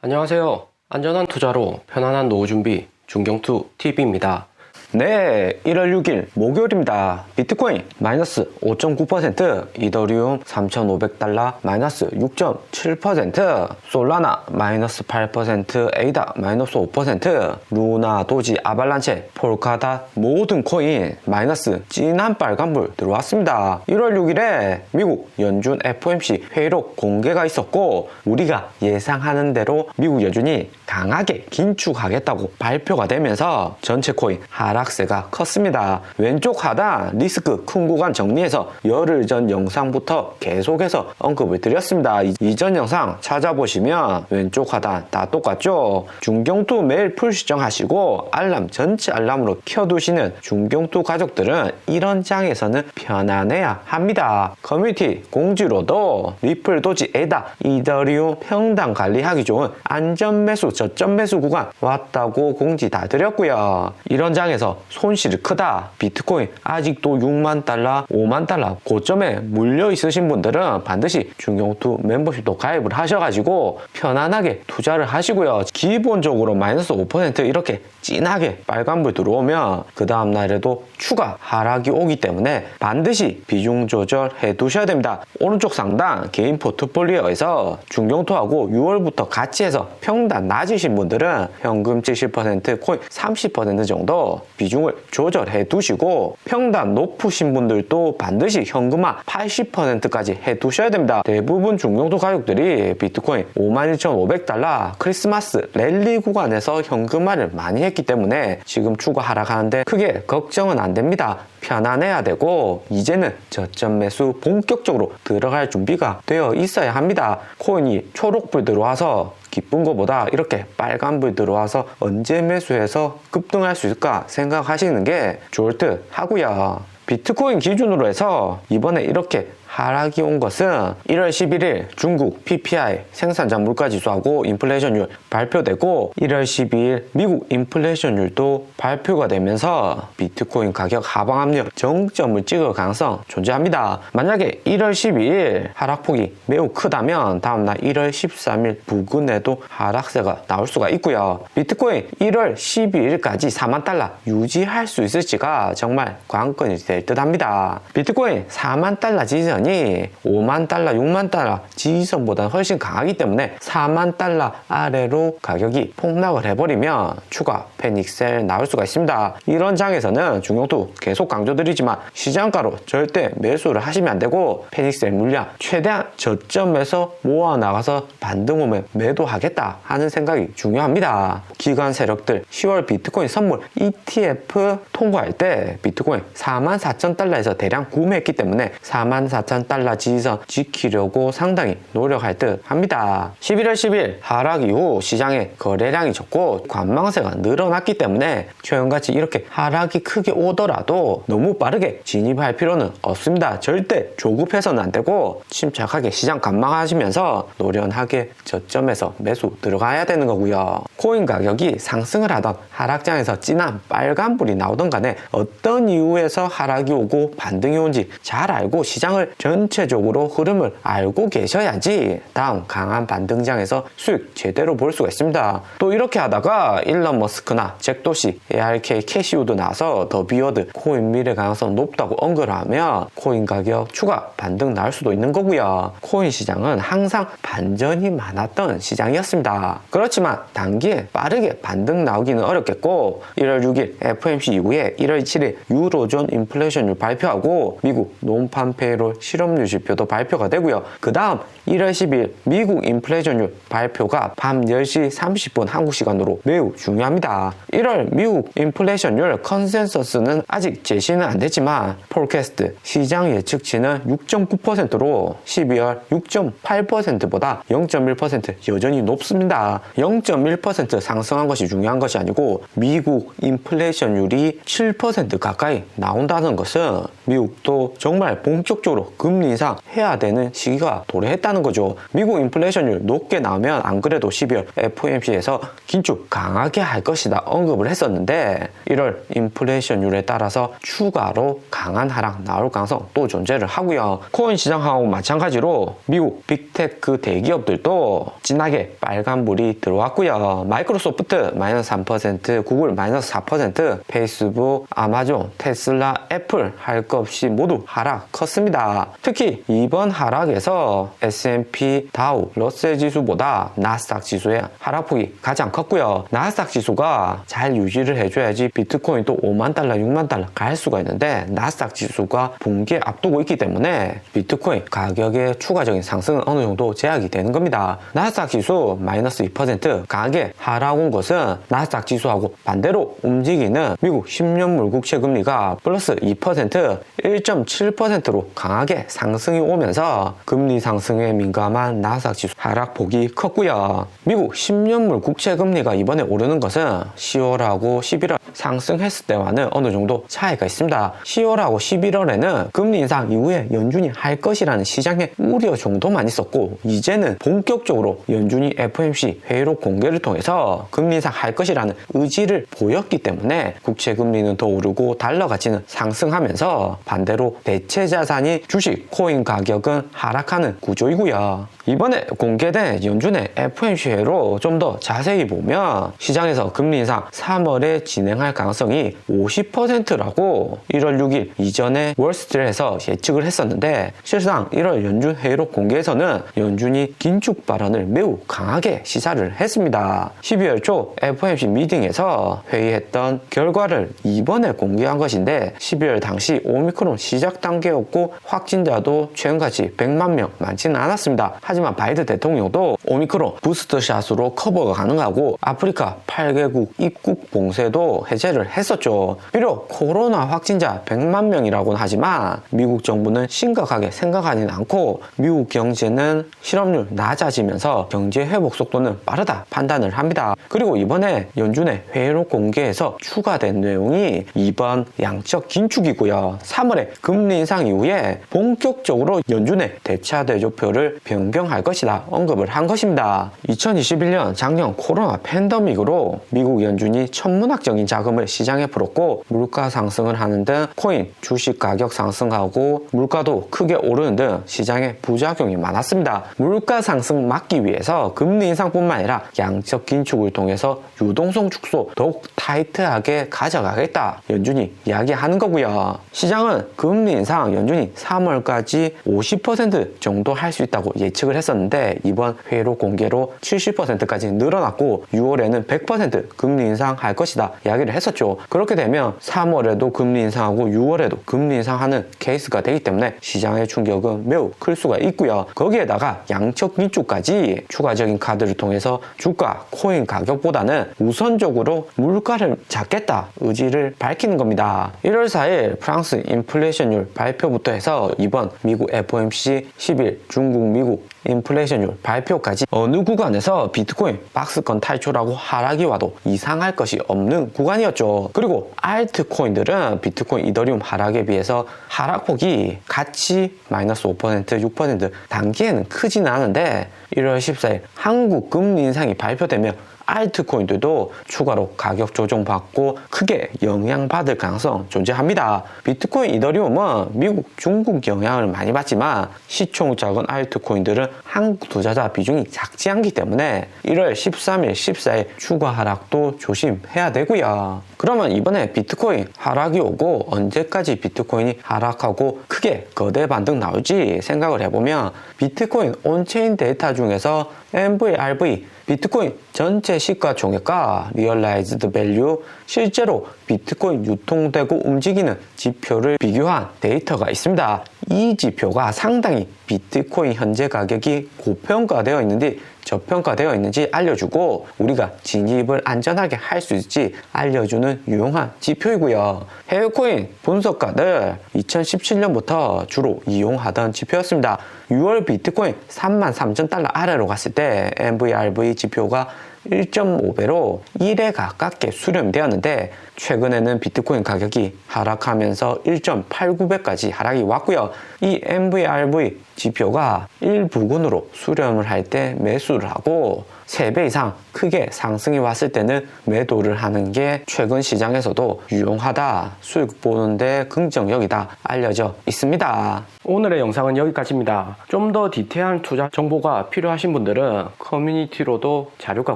안녕하세요. 안전한 투자로 편안한 노후 준비 중경투 TV입니다. 네, 1월 6일 목요일입니다. 비트코인 마이너스 5.9%, 이더리움 3,500달러 마이너스 6.7%, 솔라나 마이너스 8%, 에이다 마이너스 5%, 루나, 도지, 아발란체, 폴카다 모든 코인 마이너스 진한 빨간불 들어왔습니다. 1월 6일에 미국 연준 FOMC 회의록 공개가 있었고 우리가 예상하는 대로 미국 연준이 강하게 긴축하겠다고 발표가 되면서 전체 코인 하락세가 컸습니다. 왼쪽 하단 리스크 큰 구간 정리해서 열흘 전 영상부터 계속해서 언급을 드렸습니다. 이전 영상 찾아보시면 왼쪽 하단 다 똑같죠? 중경투 매일 풀 시정하시고 알람 전체 알람으로 켜두시는 중경투 가족들은 이런 장에서는 편안해야 합니다. 커뮤니티 공지로도 리플, 도지, 에다, 이더리움 평당 관리하기 좋은 안전 매수 저점 매수 구간 왔다고 공지 다 드렸고요. 이런 장에서 손실이 크다, 비트코인 아직도 6만 달러, 5만 달러 고점에 물려 있으신 분들은 반드시 중경투 멤버십도 가입을 하셔가지고 편안하게 투자를 하시고요. 기본적으로 마이너스 5% 이렇게 진하게 빨간불 들어오면 그 다음날에도 추가 하락이 오기 때문에 반드시 비중 조절해 두셔야 됩니다. 오른쪽 상단 개인 포트폴리오에서 중경투하고 6월부터 같이 해서 평단 낮으신 분들은 현금 70%, 코인 30% 정도 비중을 조절해 두시고 평단 높으신 분들도 반드시 현금화 80%까지 해 두셔야 됩니다. 대부분 중경투 가족들이 비트코인 51,500달러 크리스마스 랠리 구간에서 현금화를 많이 했기 때문에 지금 추가 하락하는데 크게 걱정은 안 됩니다. 편안해야 되고 이제는 저점 매수 본격적으로 들어갈 준비가 되어 있어야 합니다. 코인이 초록불 들어와서 기쁜 것보다 이렇게 빨간불 들어와서 언제 매수해서 급등할 수 있을까 생각하시는 게 좋을 듯 하고요. 비트코인 기준으로 해서 이번에 이렇게 하락이 온 것은 1월 11일 중국 PPI 생산자 물가지수하고 인플레이션율 발표되고 1월 12일 미국 인플레이션율도 발표가 되면서 비트코인 가격 하방 압력 정점을 찍을 가능성 존재합니다. 만약에 1월 12일 하락폭이 매우 크다면 다음날 1월 13일 부근에도 하락세가 나올 수가 있고요. 비트코인 1월 12일까지 4만 달러 유지할 수 있을지가 정말 관건이 될 듯합니다. 비트코인 4만 달러 지지선 5만 달러, 6만 달러 지지선보다 훨씬 강하기 때문에 4만 달러 아래로 가격이 폭락을 해버리면 추가 패닉셀 나올 수가 있습니다. 이런 장에서는 중경투 계속 강조드리지만 시장가로 절대 매수를 하시면 안 되고 패닉셀 물량 최대한 저점에서 모아 나가서 반등 오면 매도하겠다 하는 생각이 중요합니다. 기관 세력들 10월 비트코인 선물 ETF 통과할 때 비트코인 44,000달러에서 대량 구매했기 때문에 44,000달러 지지선 지키려고 상당히 노력할 듯 합니다. 11월 10일 하락 이후 시장의 거래량이 적고 관망세가 늘어났기 때문에 최근같이 이렇게 하락이 크게 오더라도 너무 빠르게 진입할 필요는 없습니다. 절대 조급해서는 안 되고 침착하게 시장 관망하시면서 노련하게 저점에서 매수 들어가야 되는 거고요. 코인 가격이 상승을 하던 하락장에서 진한 빨간불이 나오던 간에 어떤 이유에서 하락이 오고 반등이 온지 잘 알고 시장을 전체적으로 흐름을 알고 계셔야지 다음 강한 반등장에서 수익 제대로 볼 수가 있습니다. 또 이렇게 하다가 일론 머스크나 잭 도시, ARK, 캐시우드 나와서 더 비어드 코인 미래 가능성 높다고 언급을 하면 코인 가격 추가 반등 나올 수도 있는 거고요. 코인 시장은 항상 반전이 많았던 시장이었습니다. 그렇지만 단기에 빠르게 반등 나오기는 어렵겠고 1월 6일 FOMC 이후에 1월 7일 유로존 인플레이션율 발표하고 미국 논판 페이롤 실업률 지표도 발표가 되고요. 그 다음 1월 10일 미국 인플레이션율 발표가 밤 10시 30분 한국 시간으로 매우 중요합니다. 1월 미국 인플레이션율 컨센서스는 아직 제시는 안 됐지만 폴캐스트 시장 예측치는 6.9%로 12월 6.8%보다 0.1% 여전히 높습니다. 0.1% 상승한 것이 중요한 것이 아니고 미국 인플레이션율이 7% 가까이 나온다는 것은 미국도 정말 본격적으로 금리 인상 해야 되는 시기가 도래했다는 거죠. 미국 인플레이션율 높게 나오면 안 그래도 12월 FOMC에서 긴축 강하게 할 것이다 언급을 했었는데 1월 인플레이션율에 따라서 추가로 강한 하락 나올 가능성 또 존재를 하고요. 코인 시장하고 마찬가지로 미국 빅테크 대기업들도 진하게 빨간불이 들어왔고요. 마이크로소프트 마이너스 3%, 구글 마이너스 4%, 페이스북, 아마존, 테슬라, 애플 할 것 없이 모두 하락 컸습니다. 특히 이번 하락에서 S&P 다우, 러셀 지수보다 나스닥 지수의 하락폭이 가장 컸고요. 나스닥 지수가 잘 유지를 해줘야지 비트코인 또 5만 달러, 6만 달러 갈 수가 있는데 나스닥 지수가 붕괴 앞두고 있기 때문에 비트코인 가격의 추가적인 상승은 어느 정도 제약이 되는 겁니다. 나스닥 지수 마이너스 2% 강하게 하락 온 것은 나스닥 지수하고 반대로 움직이는 미국 10년물 국채 금리가 플러스 2%, 1.7%로 강하게 상승이 오면서 금리 상승에 민감한 나스닥 지수 하락폭이 컸고요. 미국 10년물 국채 금리가 이번에 오르는 것은 10월하고 11월 상승했을 때와는 어느 정도 차이가 있습니다. 10월하고 11월에는 금리 인상 이후에 연준이 할 것이라는 시장의 우려 정도만 있었고 이제는 본격적으로 연준이 FOMC 회의록 공개를 통해서 금리 인상 할 것이라는 의지를 보였기 때문에 국채 금리는 더 오르고 달러 가치는 상승하면서 반대로 대체 자산이 주식, 코인 가격은 하락하는 구조이고요. 이번에 공개된 연준의 FOMC 회의로 좀 더 자세히 보면 시장에서 금리 인상 3월에 진행할 가능성이 50%라고 1월 6일 이전에 월스트리트에서 예측을 했었는데 실상 1월 연준 회의록 공개에서는 연준이 긴축 발언을 매우 강하게 시사를 했습니다. 12월 초 FOMC 미팅에서 회의했던 결과를 이번에 공개한 것인데 12월 당시 오미크론 시작 단계였고 확진자도 최근같이 100만 명 많지는 않았습니다. 하지만 바이든 대통령도 오미크론 부스터샷으로 커버가 가능하고 아프리카 8개국 입국 봉쇄도 해제를 했었죠. 비록 코로나 확진자 100만 명이라고는 하지만 미국 정부는 심각하게 생각하지는 않고 미국 경제는 실업률 낮아지면서 경제 회복 속도는 빠르다 판단을 합니다. 그리고 이번에 연준의 회의록 공개에서 추가된 내용이 이번 양적 긴축이고요. 3월에 금리 인상 이후에 본격적으로 연준의 대차 대조표를 변경할 것이다 언급을 한 것입니다. 2021년 작년 코로나 팬데믹으로 미국 연준이 천문학적인 자금을 시장에 풀었고 물가 상승을 하는 등 코인, 주식 가격 상승하고 물가도 크게 오르는 등 시장에 부작용이 많았습니다. 물가 상승 막기 위해서 금리 인상뿐만 아니라 양적 긴축을 통해서 유동성 축소 더욱 타이트하게 가져가겠다 연준이 이야기하는 거고요. 시장은 금리 인상 연준이 3월까지 50% 정도 할 수 있다고 예측을 했었는데 이번 회의록 공개로 70%까지 늘어났고 6월에는 100% 금리 인상할 것이다 이야기를 했었죠. 그렇게 되면 3월에도 금리 인상하고 6월에도 금리 인상하는 케이스가 되기 때문에 시장의 충격은 매우 클 수가 있고요. 거기에다가 양적 긴축까지 추가적인 카드를 통해서 주가, 코인 가격보다는 우선적으로 물가를 잡겠다 의지를 밝히는 겁니다. 1월 4일 프랑스 인플레이션율 발표부터 해서 이번 미국 FOMC 10일 중국, 미국 인플레이션율 발표까지 어느 구간에서 비트코인 박스권 탈출하고 하락이 와도 이상할 것이 없는 구간이었죠. 그리고 알트코인들은 비트코인, 이더리움 하락에 비해서 하락폭이 같이 마이너스 5%, 6% 단기에는 크지는 않은데 1월 14일 한국 금리 인상이 발표되면 알트코인들도 추가로 가격 조정받고 크게 영향받을 가능성 존재합니다. 비트코인, 이더리움은 미국, 중국 영향을 많이 받지만 시총 작은 알트코인들은 한국 투자자 비중이 작지 않기 때문에 1월 13일, 14일 추가 하락도 조심해야 되고요. 그러면 이번에 비트코인 하락이 오고 언제까지 비트코인이 하락하고 크게 거대 반등 나올지 생각을 해보면 비트코인 온체인 데이터 중에서 MVRV 비트코인 전체 시가총액과 리얼라이즈드 밸류 실제로 비트코인 유통되고 움직이는 지표를 비교한 데이터가 있습니다. 이 지표가 상당히 비트코인 현재 가격이 고평가되어 있는데 저평가되어 있는지 알려주고 우리가 진입을 안전하게 할 수 있을지 알려주는 유용한 지표이고요. 해외 코인 분석가들 2017년부터 주로 이용하던 지표였습니다. 6월 비트코인 33,000달러 아래로 갔을 때 MVRV 지표가 1.5배로 1에 가깝게 수렴되었는데 최근에는 비트코인 가격이 하락하면서 1.89배까지 하락이 왔고요. 이 MVRV 지표가 1부근으로 수렴을 할 때 매수를 하고 3배 이상 크게 상승이 왔을 때는 매도를 하는 게 최근 시장에서도 유용하다, 수익 보는데 긍정적이다 알려져 있습니다. 오늘의 영상은 여기까지입니다. 좀 더 디테일한 투자 정보가 필요하신 분들은 커뮤니티로도 자료가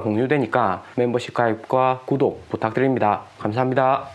공유되니까 멤버십 가입과 구독 부탁드립니다. 감사합니다.